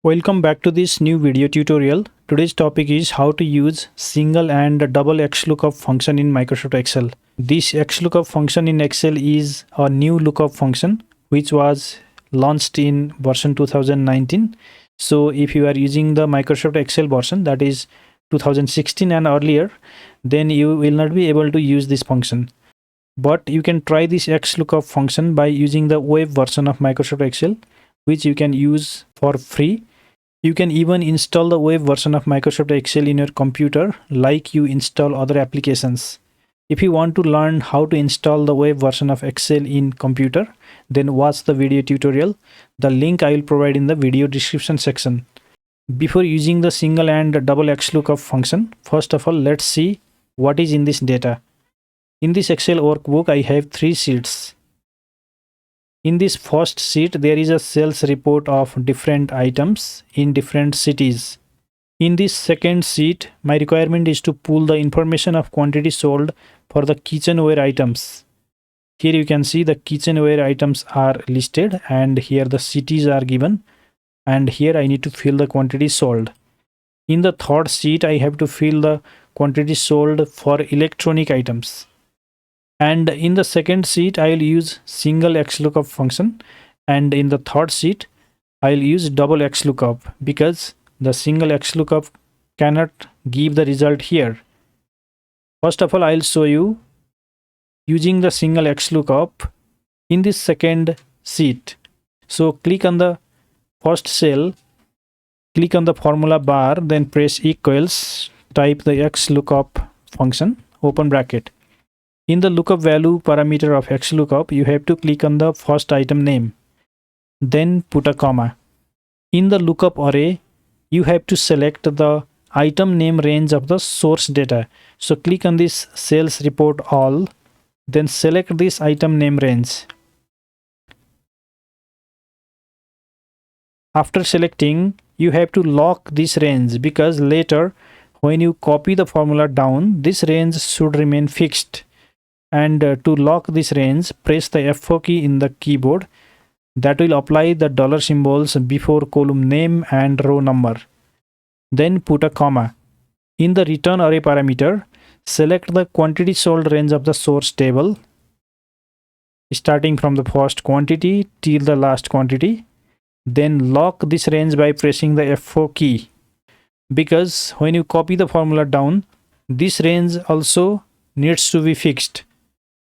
Welcome back to this new video tutorial. Today's topic is how to use single and double XLOOKUP function in Microsoft Excel. This XLOOKUP function in Excel is a new lookup function which was launched in version 2019. So if you are using the Microsoft Excel version, that is 2016 and earlier, then you will not be able to use this function. But you can try this XLOOKUP function by using the web version of Microsoft Excel, which you can use for free. You can even install the web version of Microsoft Excel in your computer like you install other applications. If you want to learn how to install the web version of Excel in computer, then watch the video tutorial. The link I will provide in the video description section. Before using the single and double XLOOKUP function, first of all, let's see what is in this data. In this Excel workbook, I have 3 sheets. In this first sheet, there is a sales report of different items in different cities. In this second sheet, my requirement is to pull the information of quantity sold for the kitchenware items. Here you can see the kitchenware items are listed and here the cities are given. And here I need to fill the quantity sold. In the third sheet, I have to fill the quantity sold for electronic items. And in the second sheet, I will use single XLOOKUP function. And in the third sheet, I will use double XLOOKUP because the single XLOOKUP cannot give the result here. First of all, I will show you using the single XLOOKUP in this second sheet. So click on the first cell, click on the formula bar, then press equals, type the XLOOKUP function, open bracket. In the lookup value parameter of XLOOKUP, you have to click on the first item name, then put a comma. In the lookup array, you have to select the item name range of the source data. So click on this sales report all, then select this item name range. After selecting, you have to lock this range because later when you copy the formula down, this range should remain fixed. And to lock this range, press the F4 key in the keyboard. That will apply the dollar symbols before column name and row number. Then put a comma. In the return array parameter, select the quantity sold range of the source table, starting from the first quantity till the last quantity. Then lock this range by pressing the F4 key. Because when you copy the formula down, this range also needs to be fixed.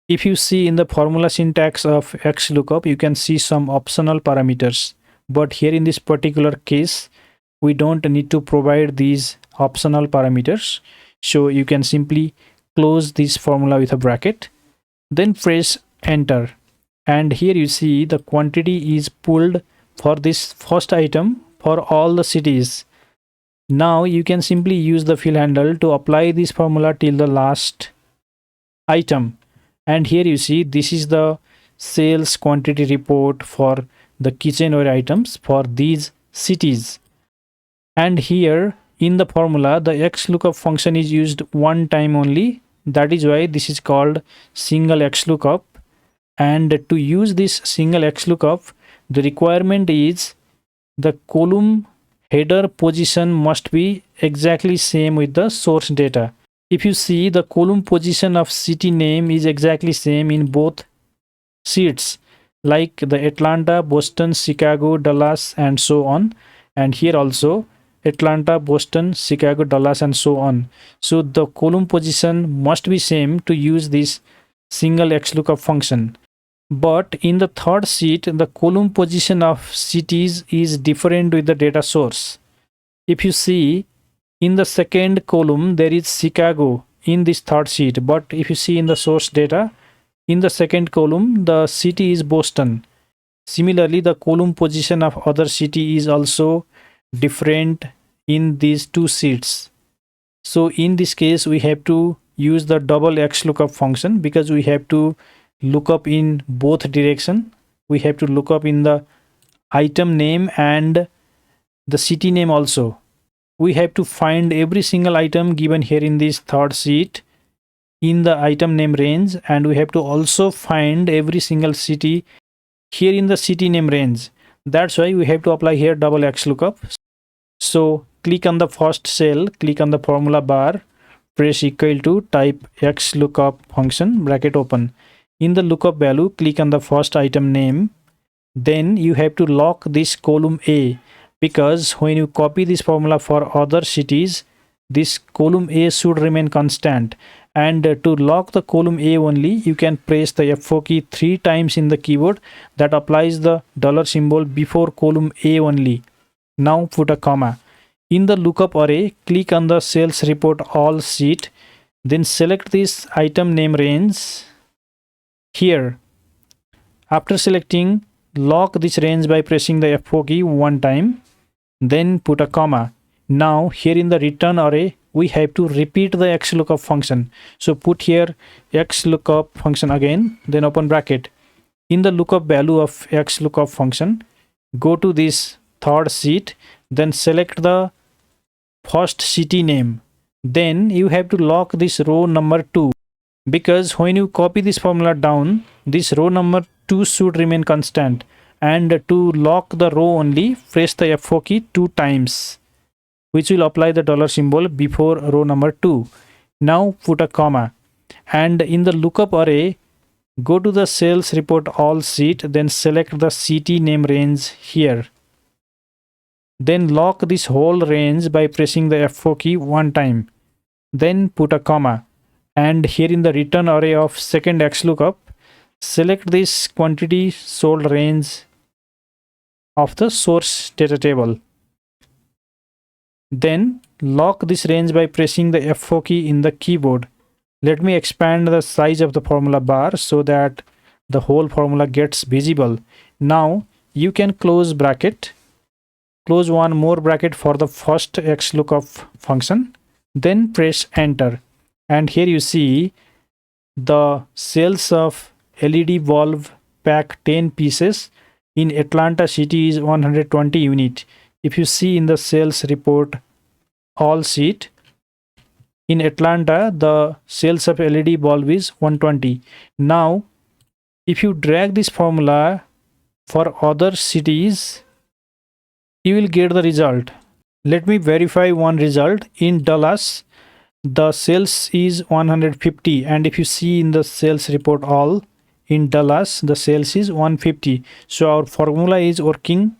If you see in the formula syntax of XLOOKUP, you can see some optional parameters. But here in this particular case, we don't need to provide these optional parameters. So you can simply close this formula with a bracket. Then press enter. And here you see the quantity is pulled for this first item for all the cities. Now you can simply use the fill handle to apply this formula till the last item. And here you see this is the sales quantity report for the kitchenware items for these cities. And here in the formula, the XLOOKUP function is used one time only. That is why this is called single XLOOKUP. And to use this single XLOOKUP, the requirement is the column header position must be exactly same with the source data. If you see, the column position of city name is exactly same in both sheets, like the Atlanta, Boston, Chicago, Dallas, and so on. And here also Atlanta, Boston, Chicago, Dallas, and so on. So the column position must be same to use this single XLOOKUP function. But in the third sheet, the column position of cities is different with the data source. If you see, in the second column, there is Chicago in this third sheet. But if you see in the source data, in the second column, the city is Boston. Similarly, the column position of other city is also different in these 2 sheets. So in this case, we have to use the double XLOOKUP function because we have to look up in both direction. We have to look up in the item name and the city name also. We have to find every single item given here in this third sheet in the item name range, and we have to also find every single city here in the city name range. That's why we have to apply here double XLOOKUP. So click on the first cell, click on the formula bar, press equal to, type XLOOKUP function, bracket open. In the lookup value, click on the first item name. Then you have to lock this column A, because when you copy this formula for other cities, this column A should remain constant. And to lock the column A only, you can press the F4 key 3 times in the keyboard. That applies the dollar symbol before column A only. Now put a comma. In the lookup array, click on the sales report all sheet. Then select this item name range here. After selecting, lock this range by pressing the F4 key 1 time. Then put a comma. Now here in the return array, we have to repeat the XLOOKUP function. So put here XLOOKUP function again, then open bracket. In the lookup value of XLOOKUP function, go to this third sheet, then select the first city name. Then you have to lock this row number 2, because when you copy this formula down, this row number 2 should remain constant. And to lock the row only, press the F4 key 2 times, which will apply the dollar symbol before row number 2. Now put a comma. And in the lookup array, go to the sales report all sheet, then select the city name range here. Then lock this whole range by pressing the F4 key 1 time. Then put a comma. And here in the return array of second XLOOKUP, select this quantity sold range of the source data table. Then lock this range by pressing the F4 key in the keyboard. Let me expand the size of the formula bar so that the whole formula gets visible. Now you can close bracket, close one more bracket for the first XLOOKUP function, then press enter. And here you see the sales of LED bulb pack 10 pieces in Atlanta city is 120 unit. If you see in the sales report all sheet, in Atlanta the sales of LED bulb is 120. Now if you drag this formula for other cities, you will get the result. Let me verify one result. In Dallas the sales is 150, and if you see in the sales report all, in Dallas the sales is 150. So our formula is working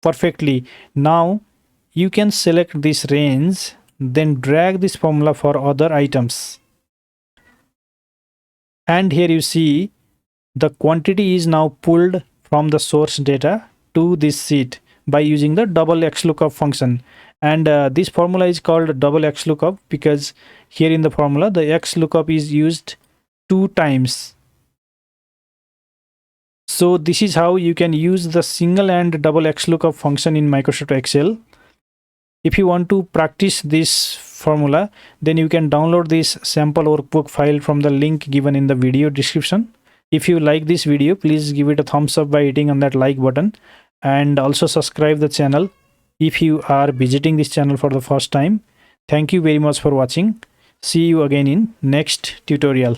perfectly. Now you can select this range, then drag this formula for other items. And here you see the quantity is now pulled from the source data to this sheet by using the double XLOOKUP function. And this formula is called double XLOOKUP because here in the formula the XLOOKUP is used 2 times. So this is how you can use the single and double XLOOKUP function in Microsoft Excel. If you want to practice this formula, then you can download this sample workbook file from the link given in the video description. If you like this video, please give it a thumbs up by hitting on that like button, and also subscribe the channel if you are visiting this channel for the first time. Thank you very much for watching. See you again in next tutorial.